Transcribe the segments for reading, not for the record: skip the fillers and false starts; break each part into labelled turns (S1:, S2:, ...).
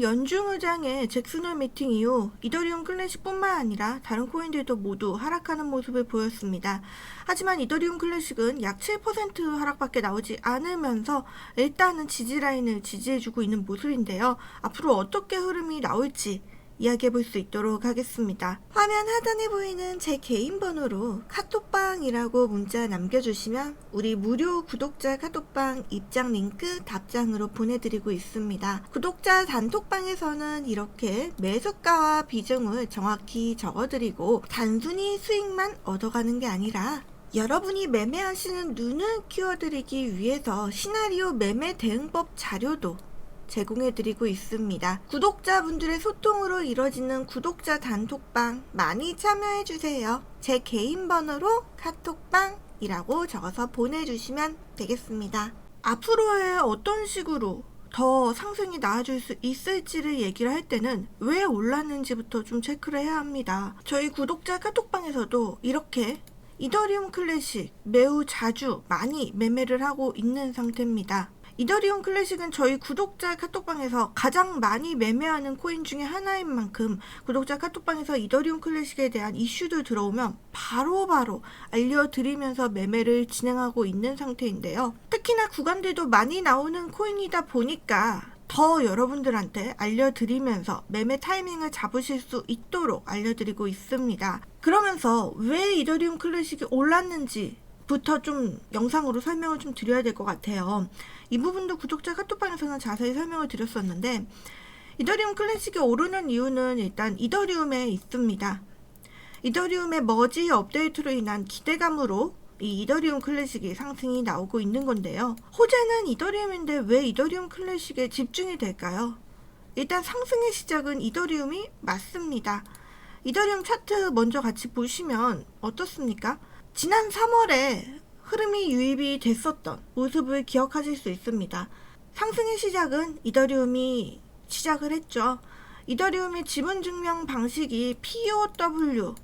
S1: 오늘 연중 의장의 잭슨홀 미팅 이후 이더리움 클래식뿐만 아니라 다른 코인들도 모두 하락하는 모습을 보였습니다. 하지만 이더리움 클래식은 약 7% 하락밖에 나오지 않으면서 일단은 지지라인을 지지해주고 있는 모습인데요. 앞으로 어떻게 흐름이 나올지 이야기해볼 수 있도록 하겠습니다. 화면 하단에 보이는 제 개인 번호로 카톡방이라고 문자 남겨주시면 우리 무료 구독자 카톡방 입장 링크 답장으로 보내드리고 있습니다. 구독자 단톡방에서는 이렇게 매수가와 비중을 정확히 적어드리고 단순히 수익만 얻어가는 게 아니라 여러분이 매매하시는 눈을 키워드리기 위해서 시나리오 매매 대응법 자료도 제공해드리고 있습니다. 구독자분들의 소통으로 이뤄지는 구독자 단톡방 많이 참여해주세요. 제 개인 번호로 카톡방이라고 적어서 보내주시면 되겠습니다. 앞으로의 어떤 식으로 더 상승이 나아질 수 있을지를 얘기를 할 때는 왜 올랐는지부터 좀 체크를 해야 합니다. 저희 구독자 카톡방에서도 이렇게 이더리움 클래식 매우 자주 많이 매매를 하고 있는 상태입니다. 이더리움 클래식은 저희 구독자 카톡방에서 가장 많이 매매하는 코인 중에 하나인 만큼 구독자 카톡방에서 이더리움 클래식에 대한 이슈들 들어오면 바로바로 알려드리면서 매매를 진행하고 있는 상태인데요. 특히나 구간들도 많이 나오는 코인이다 보니까 더 여러분들한테 알려드리면서 매매 타이밍을 잡으실 수 있도록 알려드리고 있습니다. 그러면서 왜 이더리움 클래식이 올랐는지 부터 좀 영상으로 설명을 좀 드려야 될 것 같아요. 이 부분도 구독자 카톡방에서는 자세히 설명을 드렸었는데 이더리움 클래식이 오르는 이유는 일단 이더리움에 있습니다. 이더리움의 머지 업데이트로 인한 기대감으로 이 이더리움 클래식이 상승이 나오고 있는 건데요. 호재는 이더리움인데 왜 이더리움 클래식에 집중이 될까요? 일단 상승의 시작은 이더리움이 맞습니다. 이더리움 차트 먼저 같이 보시면 어떻습니까? 지난 3월에 흐름이 유입이 됐었던 모습을 기억하실 수 있습니다. 상승의 시작은 이더리움이 시작을 했죠. 이더리움의 지분 증명 방식이 POW에서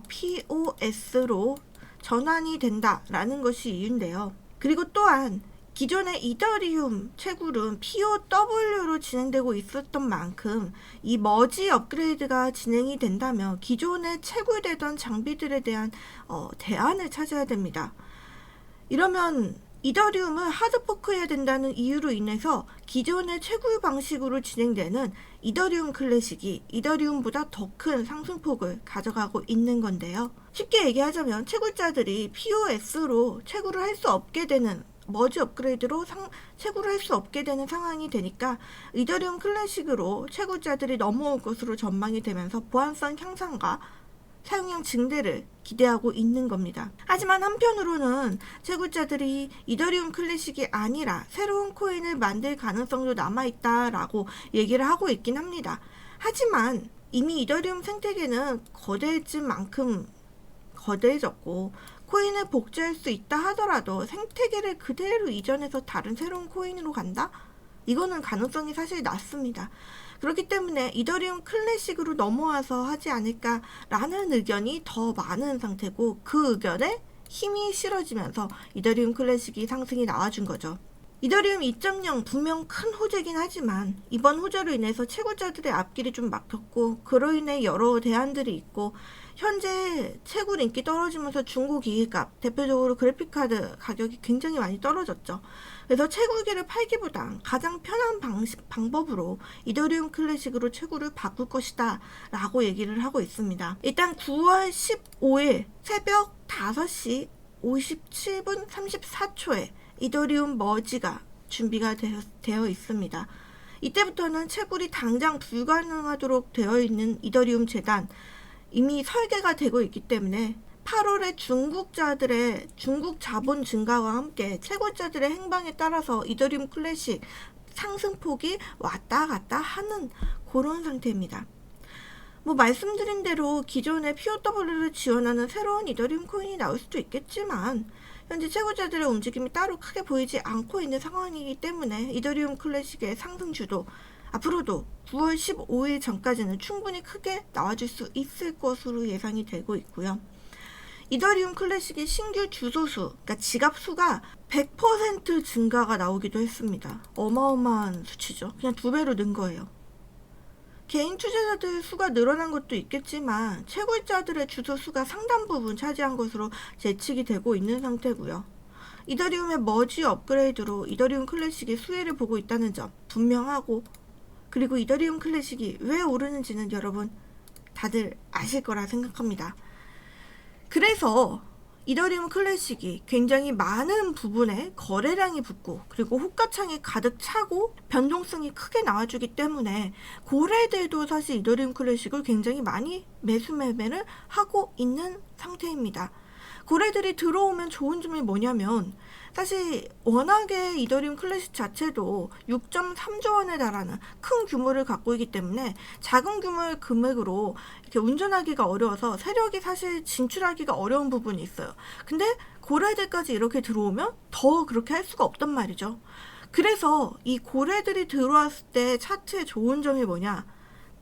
S1: POS로 전환이 된다라는 것이 이유인데요. 그리고 또한 기존의 이더리움 채굴은 POW로 진행되고 있었던 만큼 이 머지 업그레이드가 진행이 된다면 기존에 채굴되던 장비들에 대한 대안을 찾아야 됩니다. 이러면 이더리움을 하드포크해야 된다는 이유로 인해서 기존의 채굴 방식으로 진행되는 이더리움 클래식이 이더리움보다 더 큰 상승폭을 가져가고 있는 건데요. 쉽게 얘기하자면 채굴자들이 POS로 채굴을 할 수 없게 되는 머지 업그레이드로 채굴을 할 수 없게 되는 상황이 되니까 이더리움 클래식으로 채굴자들이 넘어올 것으로 전망이 되면서 보안성 향상과 사용량 증대를 기대하고 있는 겁니다. 하지만 한편으로는 채굴자들이 이더리움 클래식이 아니라 새로운 코인을 만들 가능성도 남아있다라고 얘기를 하고 있긴 합니다. 하지만 이미 이더리움 생태계는 거대해진 만큼 거대해졌고 코인을 복제할 수 있다 하더라도 생태계를 그대로 이전해서 다른 새로운 코인으로 간다? 이거는 가능성이 사실 낮습니다. 그렇기 때문에 이더리움 클래식으로 넘어와서 하지 않을까라는 의견이 더 많은 상태고 그 의견에 힘이 실어지면서 이더리움 클래식이 상승이 나와준 거죠. 이더리움 2.0 분명 큰 호재긴 하지만 이번 호재로 인해서 채굴자들의 앞길이 좀 막혔고 그로 인해 여러 대안들이 있고 현재 채굴 인기 떨어지면서 중고기기값 대표적으로 그래픽카드 가격이 굉장히 많이 떨어졌죠. 그래서 채굴기를 팔기보단 가장 편한 방법으로 이더리움 클래식으로 채굴을 바꿀 것이다 라고 얘기를 하고 있습니다. 일단 9월 15일 새벽 5시 57분 34초에 이더리움 머지가 준비가 되어 있습니다. 이때부터는 채굴이 당장 불가능하도록 되어 있는 이더리움 재단 이미 설계가 되고 있기 때문에 8월에 중국자들의 중국 자본 증가와 함께 채굴자들의 행방에 따라서 이더리움 클래식 상승폭이 왔다 갔다 하는 그런 상태입니다. 말씀드린 대로 기존의 POW를 지원하는 새로운 이더리움 코인이 나올 수도 있겠지만 현재 채굴자들의 움직임이 따로 크게 보이지 않고 있는 상황이기 때문에 이더리움 클래식의 상승주도 앞으로도 9월 15일 전까지는 충분히 크게 나와줄 수 있을 것으로 예상이 되고 있고요. 이더리움 클래식의 신규 주소수, 그러니까 지갑 수가 100% 증가가 나오기도 했습니다. 어마어마한 수치죠. 그냥 2배로 는 거예요. 개인 투자자들 수가 늘어난 것도 있겠지만 채굴자들의 주소 수가 상당 부분 차지한 것으로 예측이 되고 있는 상태고요. 이더리움의 머지 업그레이드로 이더리움 클래식이 수혜를 보고 있다는 점 분명하고, 그리고 이더리움 클래식이 왜 오르는지는 여러분 다들 아실 거라 생각합니다. 그래서 이더리움 클래식이 굉장히 많은 부분에 거래량이 붙고, 그리고 호가창이 가득 차고 변동성이 크게 나와주기 때문에 고래들도 사실 이더리움 클래식을 굉장히 많이 매수 매매를 하고 있는 상태입니다. 고래들이 들어오면 좋은 점이 뭐냐면, 사실 워낙에 이더리움 클래식 자체도 6.3조 원에 달하는 큰 규모를 갖고 있기 때문에 작은 규모의 금액으로 이렇게 운전하기가 어려워서 세력이 사실 진출하기가 어려운 부분이 있어요. 근데 고래들까지 이렇게 들어오면 더 그렇게 할 수가 없단 말이죠. 그래서 이 고래들이 들어왔을 때 차트의 좋은 점이 뭐냐?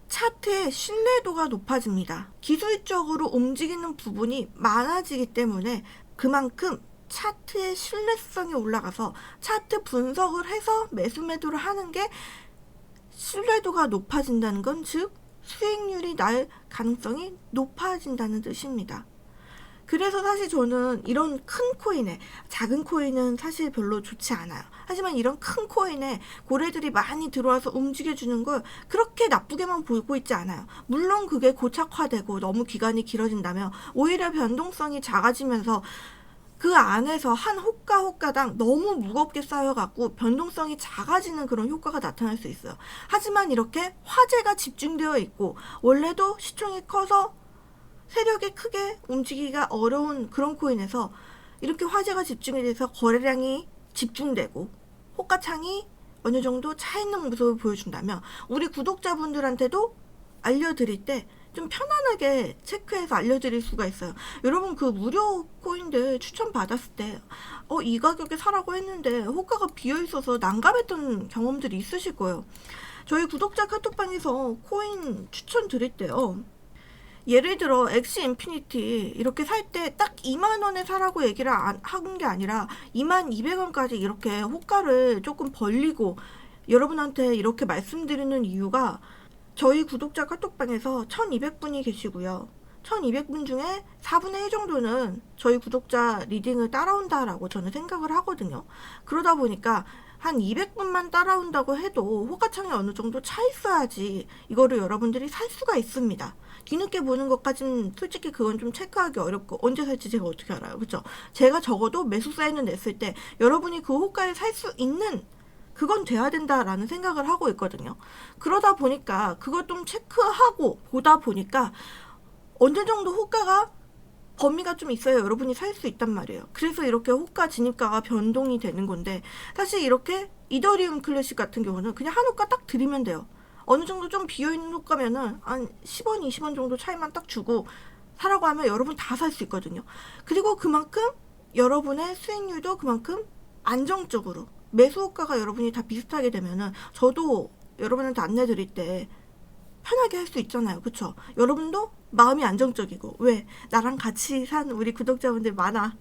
S1: 차트의 신뢰도가 높아집니다. 기술적으로 움직이는 부분이 많아지기 때문에 그만큼 차트의 신뢰성이 올라가서 차트 분석을 해서 매수 매도를 하는 게 신뢰도가 높아진다는 건, 즉 수익률이 날 가능성이 높아진다는 뜻입니다. 그래서 사실 저는 이런 큰 코인에, 작은 코인은 사실 별로 좋지 않아요. 하지만 이런 큰 코인에 고래들이 많이 들어와서 움직여주는 걸 그렇게 나쁘게만 보고 있지 않아요. 물론 그게 고착화되고 너무 기간이 길어진다면 오히려 변동성이 작아지면서 그 안에서 한 호가당 너무 무겁게 쌓여갖고 변동성이 작아지는 그런 효과가 나타날 수 있어요. 하지만 이렇게 화제가 집중되어 있고 원래도 시총이 커서 세력이 크게 움직이기가 어려운 그런 코인에서 이렇게 화제가 집중이 돼서 거래량이 집중되고 호가창이 어느 정도 차 있는 모습을 보여준다면 우리 구독자분들한테도 알려드릴 때 좀 편안하게 체크해서 알려드릴 수가 있어요. 여러분, 그 무료 코인들 추천 받았을 때 이 가격에 사라고 했는데 호가가 비어있어서 난감했던 경험들이 있으실 거예요. 저희 구독자 카톡방에서 코인 추천 드릴 때요, 예를 들어 엑시 인피니티 이렇게 살 때 딱 2만원에 사라고 얘기를 한 게 아니라 22,000원까지 이렇게 호가를 조금 벌리고 여러분한테 이렇게 말씀드리는 이유가, 저희 구독자 카톡방에서 1200분이 계시고요. 1200분 중에 4분의 1 정도는 저희 구독자 리딩을 따라온다라고 저는 생각을 하거든요. 그러다 보니까 한 200분만 따라온다고 해도 호가창이 어느 정도 차 있어야지 이거를 여러분들이 살 수가 있습니다. 뒤늦게 보는 것까지는 솔직히 그건 좀 체크하기 어렵고 언제 살지 제가 어떻게 알아요, 그쵸? 제가 적어도 매수 사인을 냈을 때 여러분이 그 호가에 살 수 있는 그건 돼야 된다라는 생각을 하고 있거든요. 그러다 보니까 그걸 좀 체크하고 보다 보니까 어느 정도 호가가 범위가 좀 있어야 여러분이 살 수 있단 말이에요. 그래서 이렇게 호가 진입가가 변동이 되는 건데, 사실 이렇게 이더리움 클래식 같은 경우는 그냥 한 호가 딱 드리면 돼요. 어느 정도 좀 비어있는 호가면은 한 10원, 20원 정도 차이만 딱 주고 사라고 하면 여러분 다 살 수 있거든요. 그리고 그만큼 여러분의 수익률도 그만큼 안정적으로, 매수 호가가 여러분이 다 비슷하게 되면은 저도 여러분한테 안내 드릴 때 편하게 할 수 있잖아요, 그쵸? 여러분도 마음이 안정적이고, 왜? 나랑 같이 산 우리 구독자분들 많아.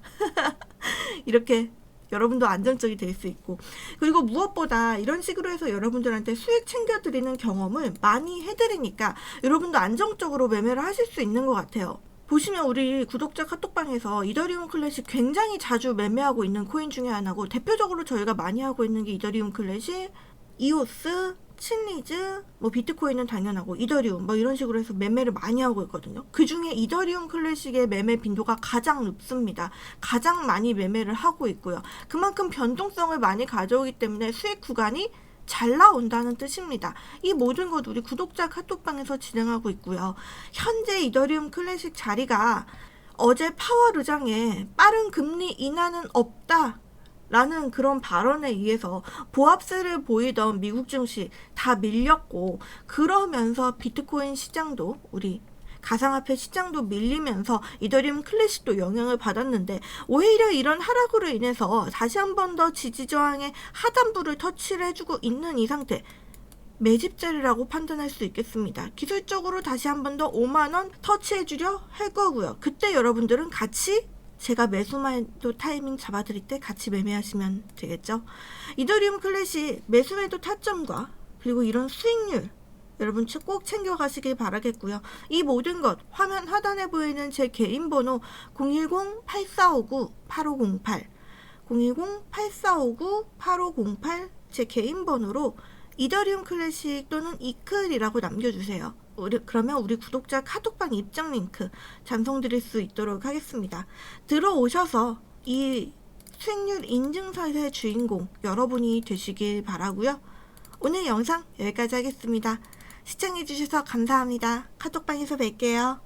S1: 이렇게 여러분도 안정적이 될 수 있고, 그리고 무엇보다 이런 식으로 해서 여러분들한테 수익 챙겨드리는 경험을 많이 해드리니까 여러분도 안정적으로 매매를 하실 수 있는 것 같아요. 보시면 우리 구독자 카톡방에서 이더리움 클래식 굉장히 자주 매매하고 있는 코인 중에 하나고, 대표적으로 저희가 많이 하고 있는 게 이더리움 클래식, 이오스, 친리즈, 뭐 비트코인은 당연하고 이더리움 뭐 이런 식으로 해서 매매를 많이 하고 있거든요. 그 중에 이더리움 클래식의 매매 빈도가 가장 높습니다. 가장 많이 매매를 하고 있고요. 그만큼 변동성을 많이 가져오기 때문에 수익 구간이 잘 나온다는 뜻입니다. 이 모든 것 우리 구독자 카톡방에서 진행하고 있고요. 현재 이더리움 클래식 자리가 어제 파월 의장의 빠른 금리 인하는 없다 라는 그런 발언에 의해서 보합세를 보이던 미국 증시 다 밀렸고, 그러면서 비트코인 시장도, 우리 가상화폐 시장도 밀리면서 이더리움 클래식도 영향을 받았는데, 오히려 이런 하락으로 인해서 다시 한 번 더 지지저항의 하단부를 터치를 해주고 있는 이 상태, 매집자리라고 판단할 수 있겠습니다. 기술적으로 다시 한 번 더 5만원 터치해주려 할 거고요. 그때 여러분들은 같이 제가 매수매도 타이밍 잡아드릴 때 같이 매매하시면 되겠죠. 이더리움 클래식 매수매도 타점과 그리고 이런 수익률 여러분 꼭 챙겨가시길 바라겠고요. 이 모든 것 화면 하단에 보이는 제 개인 번호 010-8459-8508 010-8459-8508 제 개인 번호로 이더리움 클래식 또는 이클이라고 남겨주세요. 그러면 우리 구독자 카톡방 입장 링크 전송드릴 수 있도록 하겠습니다. 들어오셔서 이 수익률 인증서의 주인공 여러분이 되시길 바라고요. 오늘 영상 여기까지 하겠습니다. 시청해주셔서 감사합니다. 카톡방에서 뵐게요.